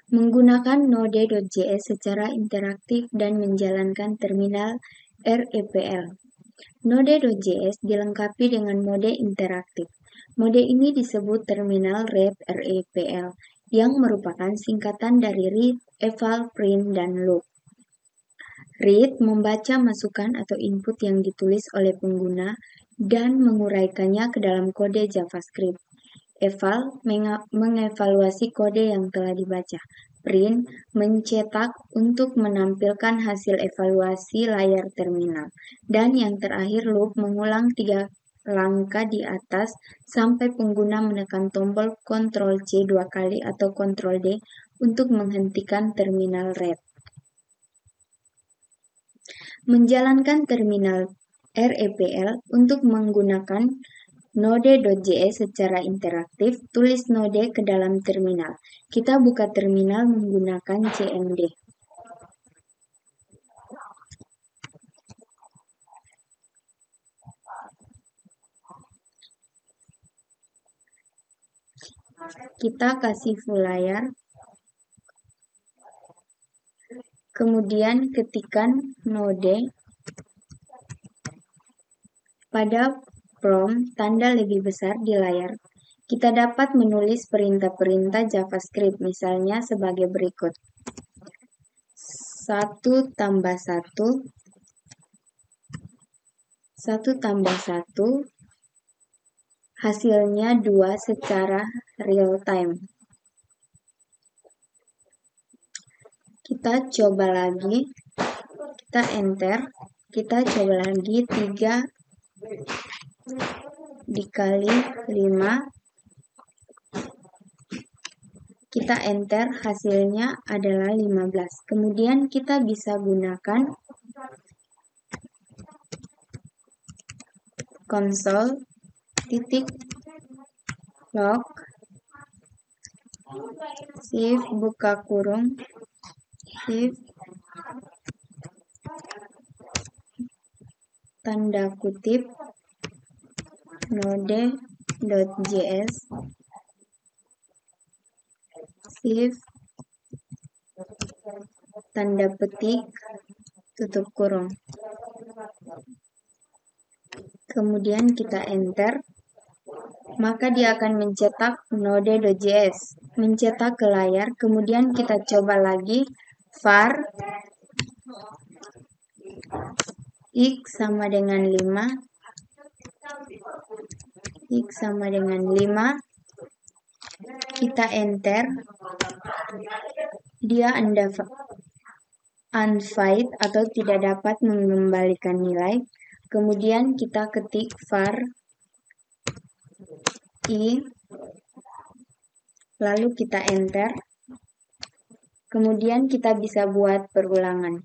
Menggunakan Node.js secara interaktif dan menjalankan terminal REPL. Node.js dilengkapi dengan mode interaktif. Mode ini disebut terminal REPL, yang merupakan singkatan dari read, eval, print, dan loop. Read membaca masukan atau input yang ditulis oleh pengguna dan menguraikannya ke dalam kode JavaScript. Eval mengevaluasi kode yang telah dibaca. Print mencetak untuk menampilkan hasil evaluasi layar terminal. Dan yang terakhir loop mengulang 3 langkah di atas sampai pengguna menekan tombol Ctrl C 2 kali atau Ctrl D untuk menghentikan terminal read. Menjalankan terminal REPL untuk menggunakan Node.js secara interaktif, tulis node ke dalam terminal. Kita buka terminal menggunakan cmd. Kita kasih full layar. Kemudian ketikkan node pada prompt tanda lebih besar di layar. Kita dapat menulis perintah-perintah JavaScript, misalnya sebagai berikut. 1 tambah 1, 1 tambah 1, hasilnya 2 secara real time. Kita coba lagi, kita enter, kita coba lagi 3 dikali 5, kita enter, hasilnya adalah 15. Kemudian kita bisa gunakan console.log shift buka kurung shift tanda kutip node.js shift tanda petik tutup kurung. Kemudian kita enter, maka dia akan mencetak node.js, mencetak ke layar. Kemudian kita coba lagi var x sama dengan 5, x sama dengan 5, kita enter, dia unvalid atau tidak dapat mengembalikan nilai. Kemudian kita ketik var i, lalu kita enter. Kemudian kita bisa buat perulangan.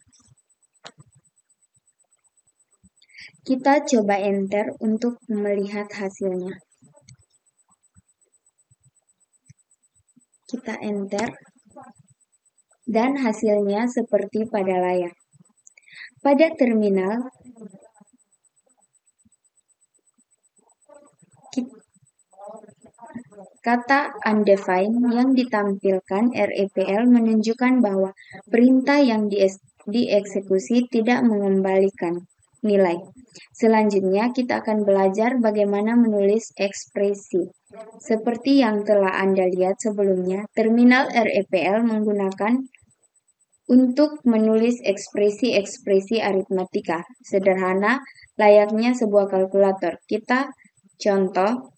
Kita coba enter untuk melihat hasilnya. Kita enter, dan hasilnya seperti pada layar. Pada terminal, kata undefined yang ditampilkan REPL menunjukkan bahwa perintah yang dieksekusi tidak mengembalikan nilai. Selanjutnya, kita akan belajar bagaimana menulis ekspresi. Seperti yang telah Anda lihat sebelumnya, terminal REPL menggunakan untuk menulis ekspresi-ekspresi aritmatika sederhana layaknya sebuah kalkulator. Kita contoh,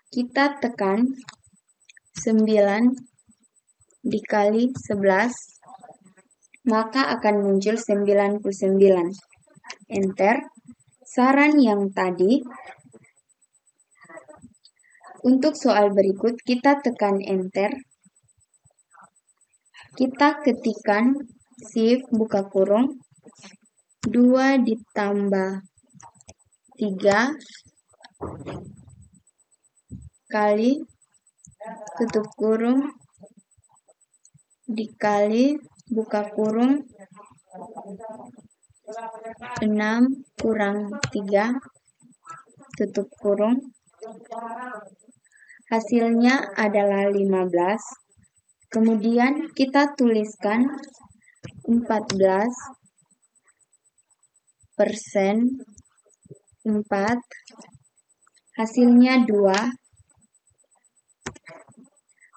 kita tekan 9 dikali 11, maka akan muncul 99. Enter. Saran yang tadi, untuk soal berikut kita tekan enter. Kita ketikkan shift buka kurung 2 ditambah 3 kali tutup kurung dikali buka kurung 6 kurang 3 tutup kurung. Hasilnya adalah 15. Kemudian kita tuliskan 14% 4, hasilnya 2.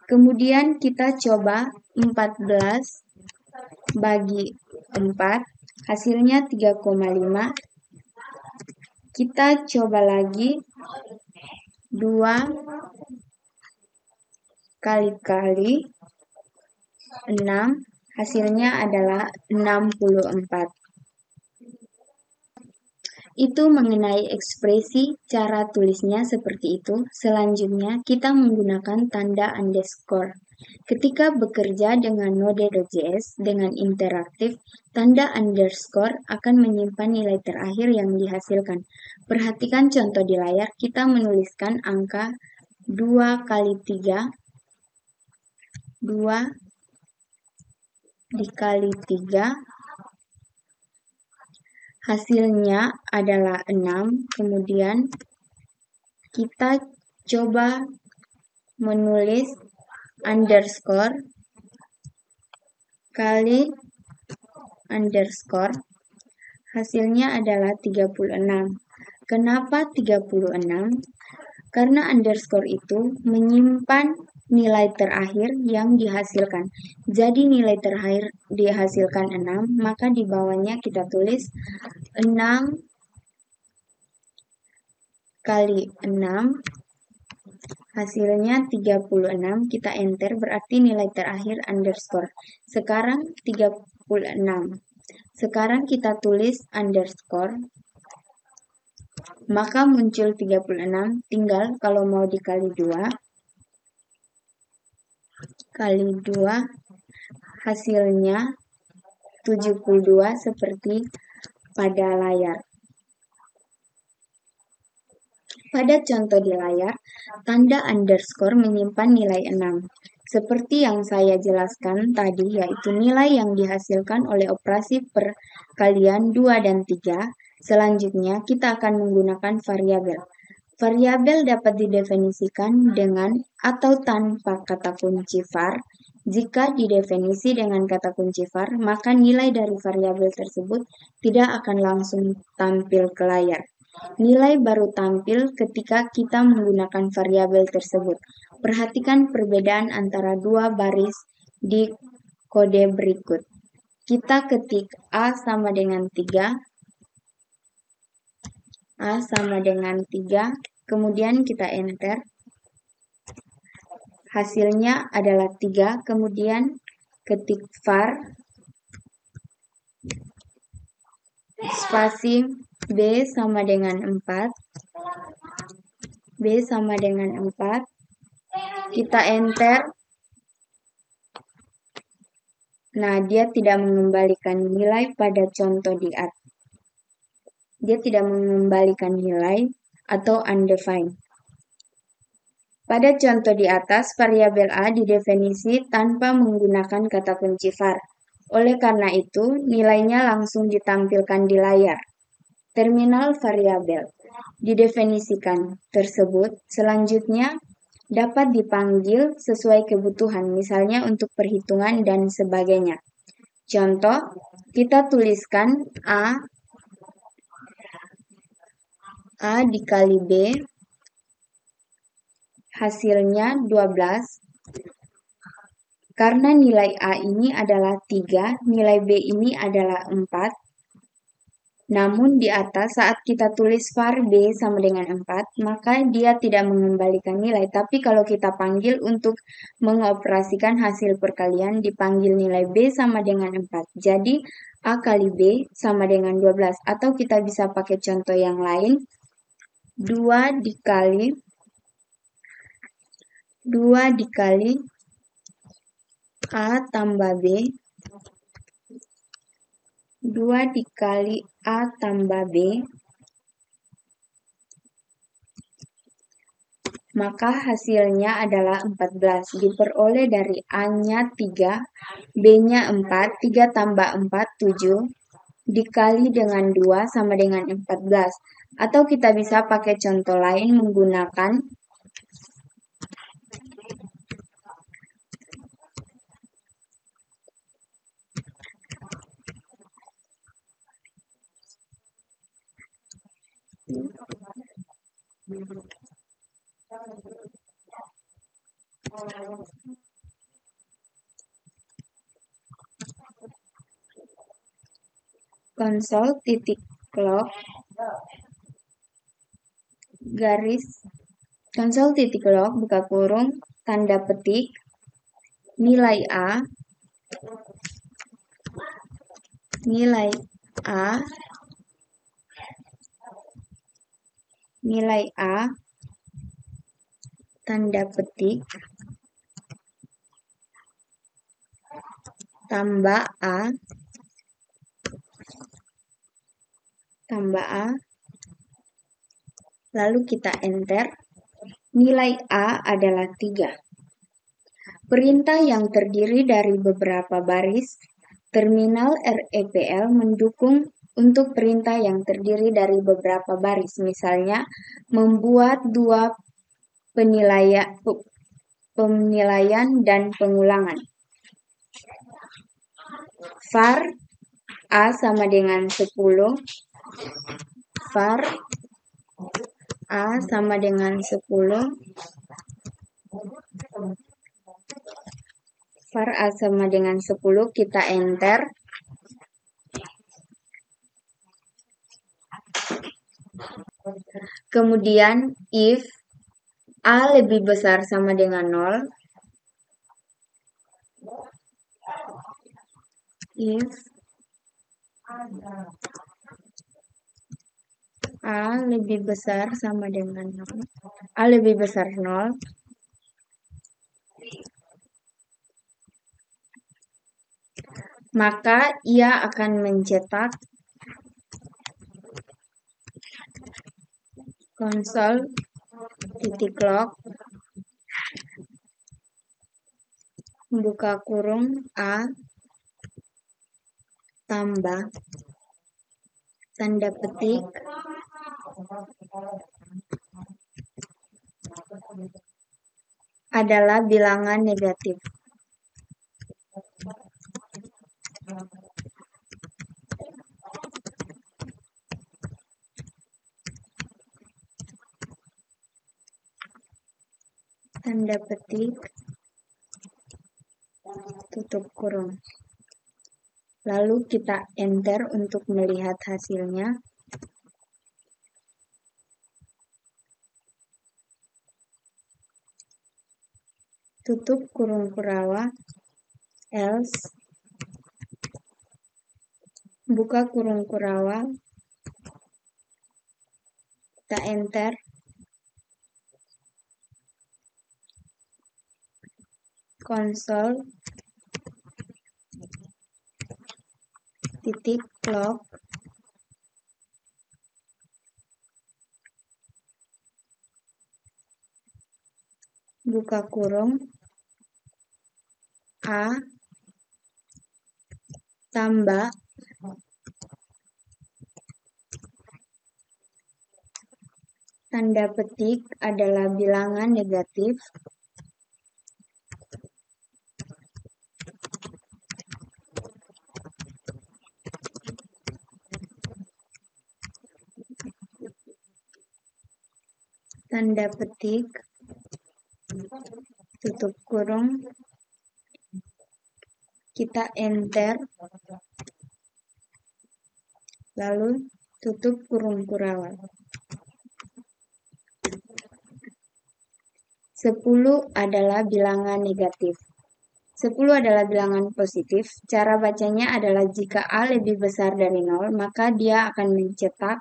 Kemudian kita coba 14 bagi 4, hasilnya 3,5. Kita coba lagi 2 kali 6, hasilnya adalah 64. Itu mengenai ekspresi, cara tulisnya seperti itu. Selanjutnya, kita menggunakan tanda underscore. Ketika bekerja dengan Node.js dengan interaktif, tanda underscore akan menyimpan nilai terakhir yang dihasilkan. Perhatikan contoh di layar, kita menuliskan angka 2 kali 3, 2 dikali 3, hasilnya adalah 6. Kemudian kita coba menulis underscore kali underscore, hasilnya adalah 36. Kenapa 36? Karena underscore itu menyimpan nilai terakhir yang dihasilkan. Jadi nilai terakhir dihasilkan 6, maka di bawahnya kita tulis 6 kali 6, hasilnya 36, kita enter, berarti nilai terakhir underscore. Sekarang 36. Sekarang kita tulis underscore, maka muncul 36, tinggal kalau mau dikali 2, kali 2, hasilnya 72 seperti pada layar. Pada contoh di layar, tanda underscore menyimpan nilai 6. Seperti yang saya jelaskan tadi, yaitu nilai yang dihasilkan oleh operasi perkalian 2 dan 3. Selanjutnya, kita akan menggunakan variabel. Variabel dapat didefinisikan dengan atau tanpa kata kunci var. Jika didefinisi dengan kata kunci var, maka nilai dari variabel tersebut tidak akan langsung tampil ke layar. Nilai baru tampil ketika kita menggunakan variabel tersebut. Perhatikan perbedaan antara dua baris di kode berikut. Kita ketik A sama dengan 3, A sama dengan 3, kemudian kita enter. Hasilnya adalah 3, kemudian ketik var, spasi B sama dengan 4, B sama dengan 4, kita enter. Nah, dia tidak mengembalikan nilai pada contoh di atas. Dia tidak mengembalikan nilai atau undefined. Pada contoh di atas, variabel A didefinisi tanpa menggunakan kata kunci var. Oleh karena itu, nilainya langsung ditampilkan di layar. Terminal variabel didefinisikan tersebut selanjutnya dapat dipanggil sesuai kebutuhan, misalnya untuk perhitungan dan sebagainya. Contoh, kita tuliskan A dikali B, hasilnya 12. Karena nilai A ini adalah 3, nilai B ini adalah 4. Namun di atas saat kita tulis var B sama dengan 4, maka dia tidak mengembalikan nilai. Tapi kalau kita panggil untuk mengoperasikan hasil perkalian, dipanggil nilai B sama dengan 4. Jadi A kali B sama dengan 12. Atau kita bisa pakai contoh yang lain. 2 dikali A tambah B, 2 dikali A tambah B, maka hasilnya adalah 14. Diperoleh dari A-nya 3, B-nya 4, 3 tambah 4, 7, dikali dengan 2 sama dengan 14. Atau kita bisa pakai contoh lain menggunakan konsol titik log garis konsol titik log buka kurung tanda petik nilai A tanda petik tambah A lalu kita enter. Nilai A adalah 3. Perintah yang terdiri dari beberapa baris terminal REPL mendukung untuk perintah yang terdiri dari beberapa baris, misalnya membuat 2 penilaian dan pengulangan. var A sama dengan 10, var A sama dengan 10, var A sama dengan 10, kita enter. Kemudian if A lebih besar sama dengan 0, if A lebih besar sama dengan 0, A lebih besar 0, maka ia akan mencetak konsol titik log buka kurung A tambah tanda petik adalah bilangan negatif. Tanda petik tutup kurung. Lalu kita enter untuk melihat hasilnya. Tutup kurung kurawa, else, buka kurung kurawa, kita enter. Konsol titik log buka kurung A tambah tanda petik adalah bilangan negatif. Tanda petik tutup kurung, kita enter, lalu tutup kurung kurawa. 10 adalah bilangan negatif. 10 adalah bilangan positif. Cara bacanya adalah jika A lebih besar dari 0, maka dia akan mencetak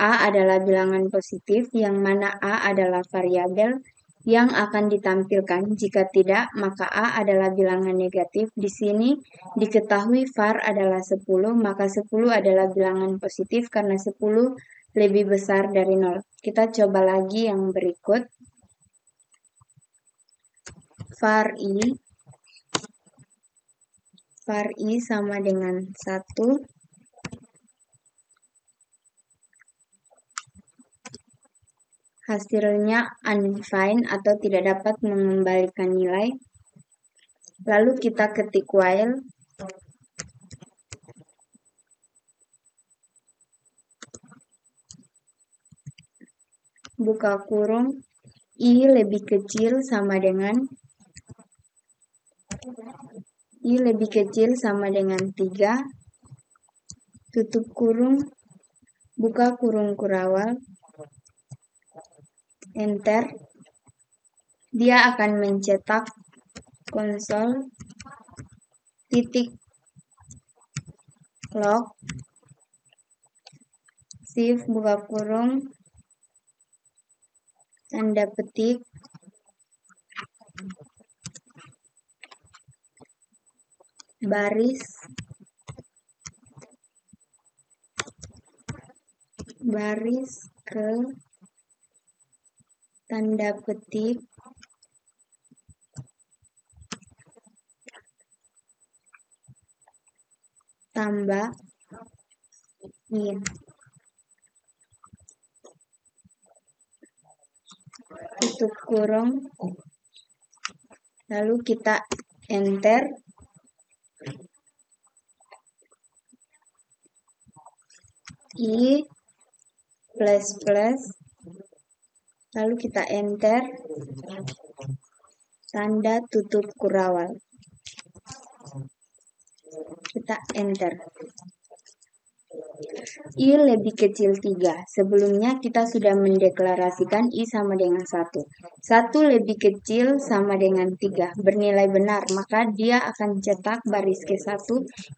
A adalah bilangan positif, yang mana A adalah variabel yang akan ditampilkan. Jika tidak, maka A adalah bilangan negatif. Di sini diketahui var adalah 10, maka 10 adalah bilangan positif karena 10 lebih besar dari 0. Kita coba lagi yang berikut. var I sama dengan 1. Hasilnya undefined atau tidak dapat mengembalikan nilai. Lalu kita ketik while. buka kurung, I lebih kecil sama dengan 3, tutup kurung, buka kurung kurawal, enter. Dia akan mencetak konsol titik log, shift buka kurung, tanda petik, baris ke tanda petik tambah in, tutup kurung, lalu kita enter. I plus plus, lalu kita enter, tanda tutup kurawal, kita enter. I lebih kecil 3. Sebelumnya kita sudah mendeklarasikan I sama dengan 1. 1 lebih kecil sama dengan 3. Bernilai benar, maka dia akan cetak baris ke-1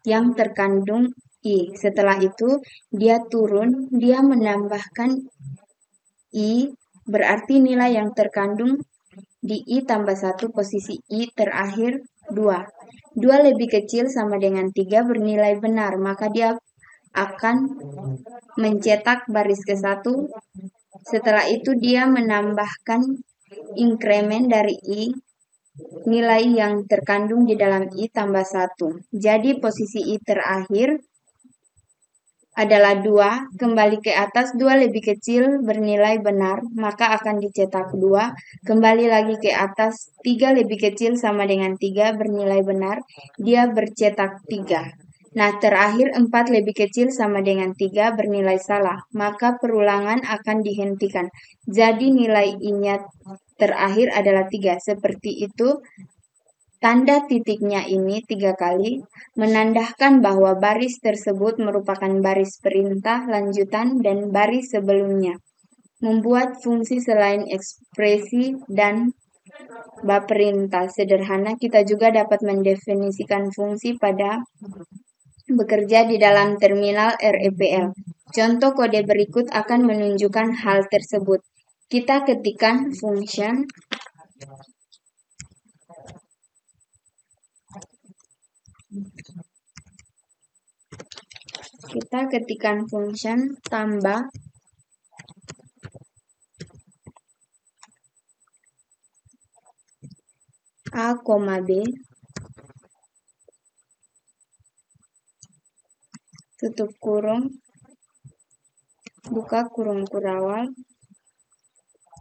yang terkandung I. Setelah itu, dia turun, dia menambahkan I, berarti nilai yang terkandung di I tambah 1 posisi I terakhir 2. 2 lebih kecil sama dengan 3 bernilai benar, maka dia akan mencetak baris ke-1. Setelah itu dia menambahkan inkremen dari I, nilai yang terkandung di dalam I tambah 1. Jadi posisi I terakhir adalah 2, kembali ke atas 2 lebih kecil bernilai benar, maka akan dicetak 2, kembali lagi ke atas 3 lebih kecil sama dengan 3 bernilai benar, dia bercetak 3. Nah, terakhir 4 lebih kecil sama dengan 3 bernilai salah, maka perulangan akan dihentikan. Jadi nilai I-nya terakhir adalah 3, seperti itu. Tanda titiknya ini 3 kali, menandakan bahwa baris tersebut merupakan baris perintah lanjutan dan baris sebelumnya. Membuat fungsi selain ekspresi dan perintah sederhana, kita juga dapat mendefinisikan fungsi pada bekerja di dalam terminal REPL. Contoh kode berikut akan menunjukkan hal tersebut. Kita ketikkan function tambah A, B, tutup kurung, buka kurung kurawal,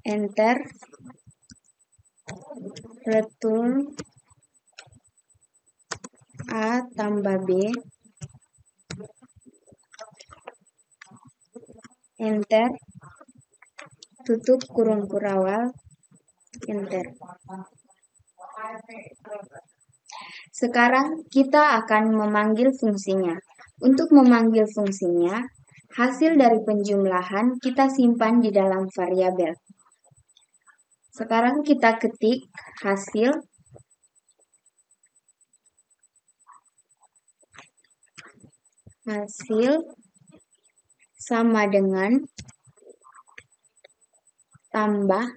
enter, return A tambah B, enter, tutup kurung kurawal, enter. Sekarang kita akan memanggil fungsinya. Untuk memanggil fungsinya, hasil dari penjumlahan kita simpan di dalam variabel. Sekarang kita ketik hasil sama dengan tambah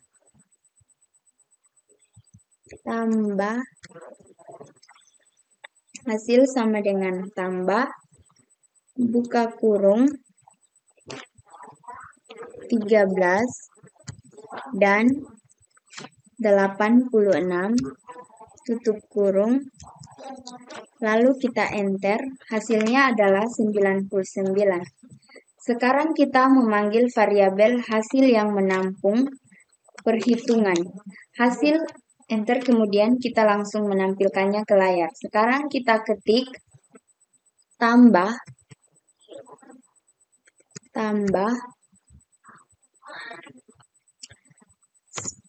hasil sama dengan tambah buka kurung 13 dan 86 tutup kurung, lalu kita enter, hasilnya adalah 99. Sekarang kita memanggil variabel hasil yang menampung perhitungan. Hasil enter, kemudian kita langsung menampilkannya ke layar. Sekarang kita ketik tambah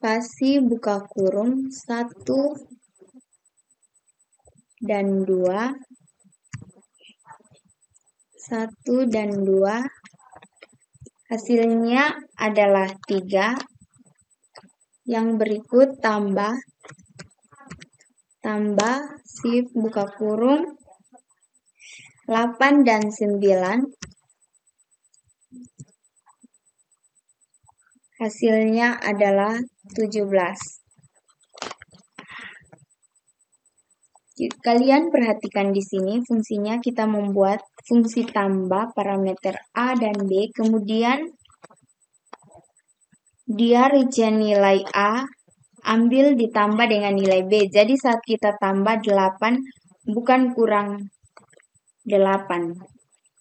spasi buka kurung 1 dan 2, 1 dan 2, hasilnya adalah 3. Yang berikut tambah shift buka kurung 8 dan 9, hasilnya adalah 17. Kalian perhatikan di sini fungsinya kita membuat fungsi tambah parameter A dan B, kemudian dia rincian nilai A ambil ditambah dengan nilai B. Jadi saat kita tambah 8 bukan kurang 8.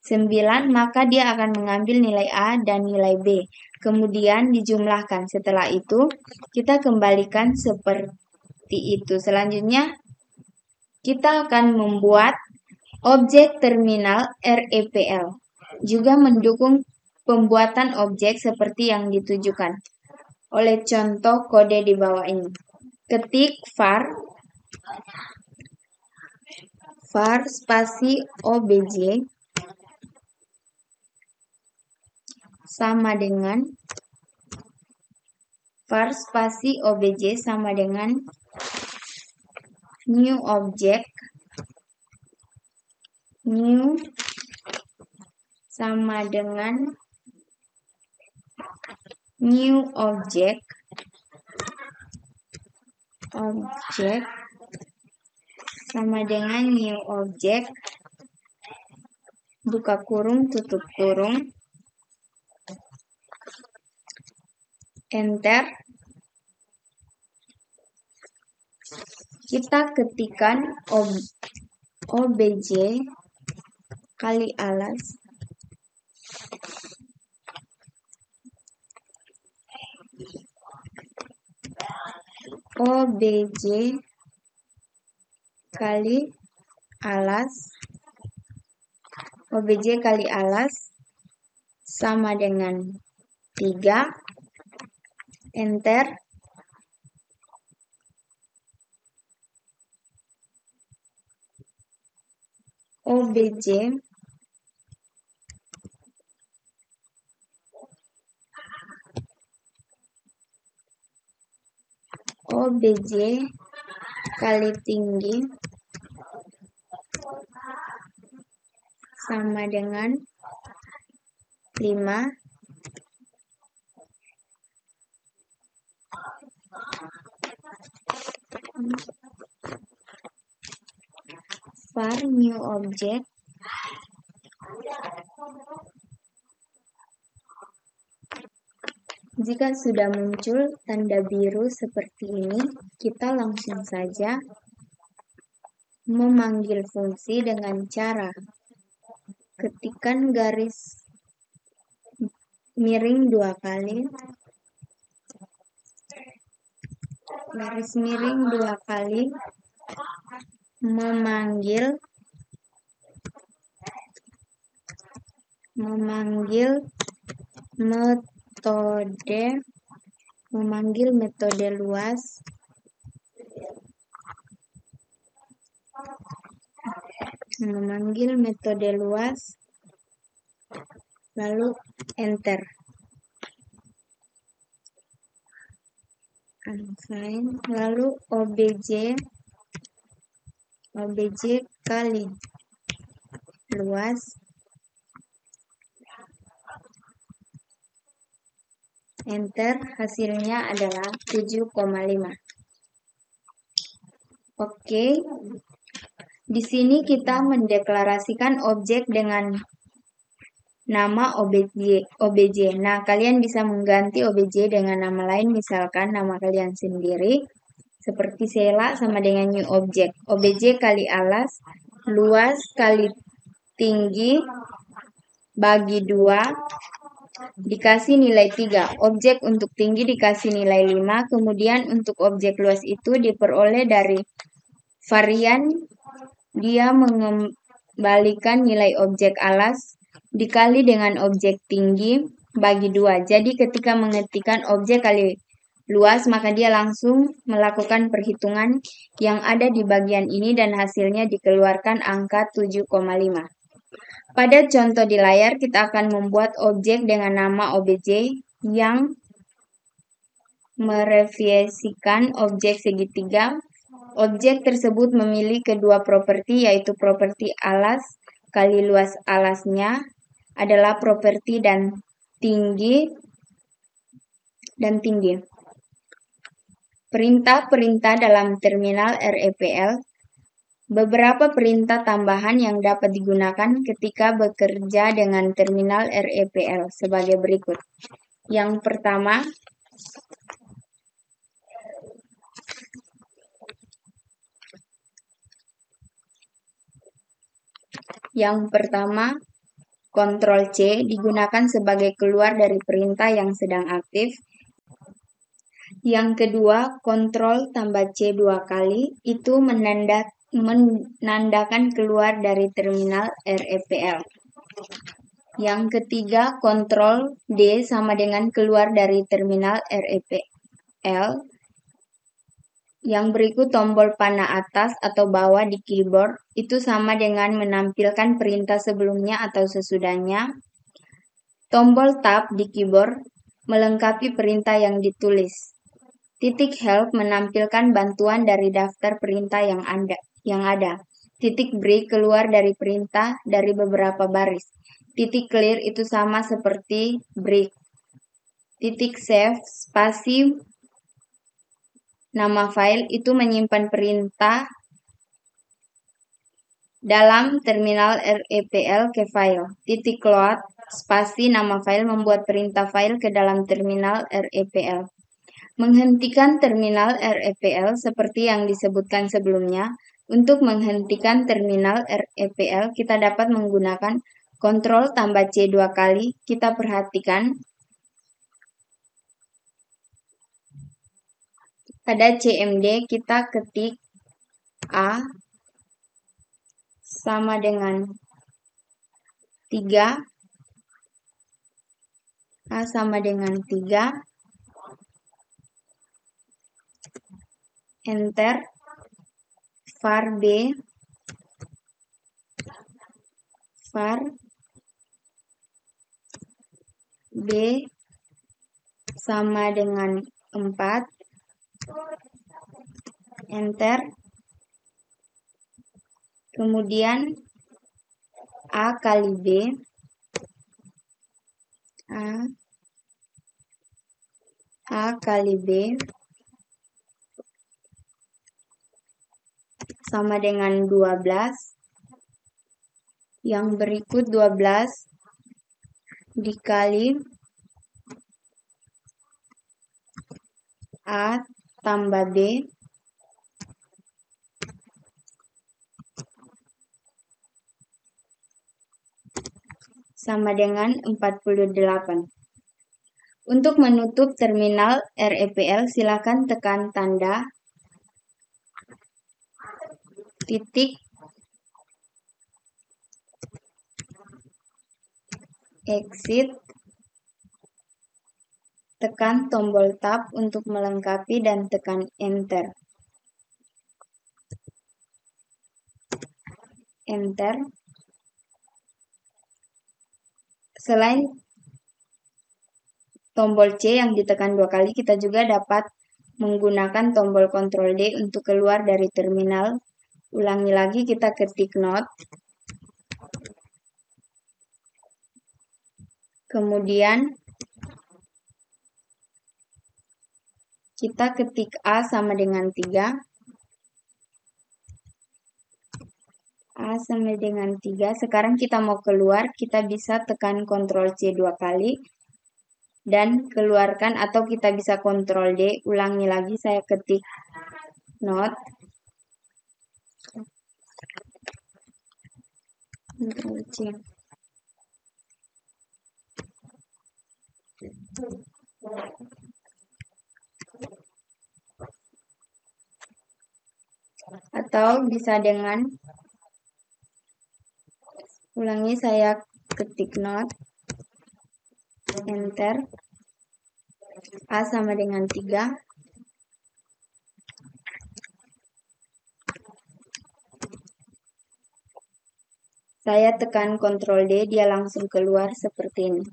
9, maka dia akan mengambil nilai A dan nilai B. Kemudian dijumlahkan. Setelah itu, kita kembalikan seperti itu. Selanjutnya, kita akan membuat objek terminal REPL. Juga mendukung pembuatan objek seperti yang ditujukan oleh contoh kode di bawah ini. Ketik var spasi obj sama dengan var spasi obj sama dengan new object, new sama dengan new object sama dengan new object buka kurung tutup kurung, enter. Kita ketikkan obj kali alas obj kali alas sama dengan 3, enter. obj kali tinggi sama dengan 5. var new object jika sudah muncul tanda biru seperti ini, kita langsung saja memanggil fungsi dengan cara ketikkan garis miring 2 kali, memanggil metode luas lalu enter. Lalu obj kali luas enter, hasilnya adalah 7,5. Oke. Di sini kita mendeklarasikan objek dengan nama obj. Nah, kalian bisa mengganti obj dengan nama lain, misalkan nama kalian sendiri. Seperti Sela sama dengan new object. Obj kali alas, luas kali tinggi, bagi 2, dikasih nilai 3. Objek untuk tinggi dikasih nilai 5, kemudian untuk objek luas itu diperoleh dari varian dia mengembalikan nilai objek alas dikali dengan objek tinggi bagi 2. Jadi ketika mengetikkan objek kali luas, maka dia langsung melakukan perhitungan yang ada di bagian ini dan hasilnya dikeluarkan angka 7,5. Pada contoh di layar, kita akan membuat objek dengan nama OBJ yang merefleksikan objek segitiga. Objek tersebut memiliki kedua properti, yaitu properti alas kali luas alasnya adalah properti dan tinggi. Perintah-perintah dalam terminal REPL. Beberapa perintah tambahan yang dapat digunakan ketika bekerja dengan terminal REPL sebagai berikut. Yang pertama, Ctrl C digunakan sebagai keluar dari perintah yang sedang aktif. Yang kedua, Ctrl tambah C 2 kali, itu menandakan keluar dari terminal REPL. Yang ketiga, Ctrl D sama dengan keluar dari terminal REPL. Yang berikut tombol panah atas atau bawah di keyboard itu sama dengan menampilkan perintah sebelumnya atau sesudahnya. Tombol tab di keyboard melengkapi perintah yang ditulis. Titik help menampilkan bantuan dari daftar perintah yang ada. Titik break keluar dari perintah dari beberapa baris. Titik clear itu sama seperti break. Titik save spasi nama file itu menyimpan perintah dalam terminal REPL ke file. Titik load spasi nama file membuat perintah file ke dalam terminal REPL. Menghentikan terminal REPL seperti yang disebutkan sebelumnya. Untuk menghentikan terminal REPL, kita dapat menggunakan Ctrl tambah C 2 kali. Kita perhatikan pada CMD kita ketik A sama dengan 3. A sama dengan 3. Enter. Var B sama dengan 4. Enter. Kemudian A kali B. A kali B sama dengan 12. Yang berikut 12 dikali A tambah B sama dengan 48. Untuk menutup terminal REPL, silakan tekan tanda titik exit, tekan tombol tab untuk melengkapi dan tekan enter. Selain tombol C yang ditekan 2 kali, kita juga dapat menggunakan tombol Ctrl D untuk keluar dari terminal. Ulangi lagi, kita ketik note. Kemudian kita ketik A sama dengan 3. A sama dengan 3. Sekarang kita mau keluar, kita bisa tekan Ctrl C 2 kali dan keluarkan, atau kita bisa Ctrl D. Ulangi lagi, saya ketik note. Ctrl C. Atau bisa dengan ulangi, saya ketik note, enter. A sama dengan 3. Saya tekan Ctrl D, dia langsung keluar seperti ini.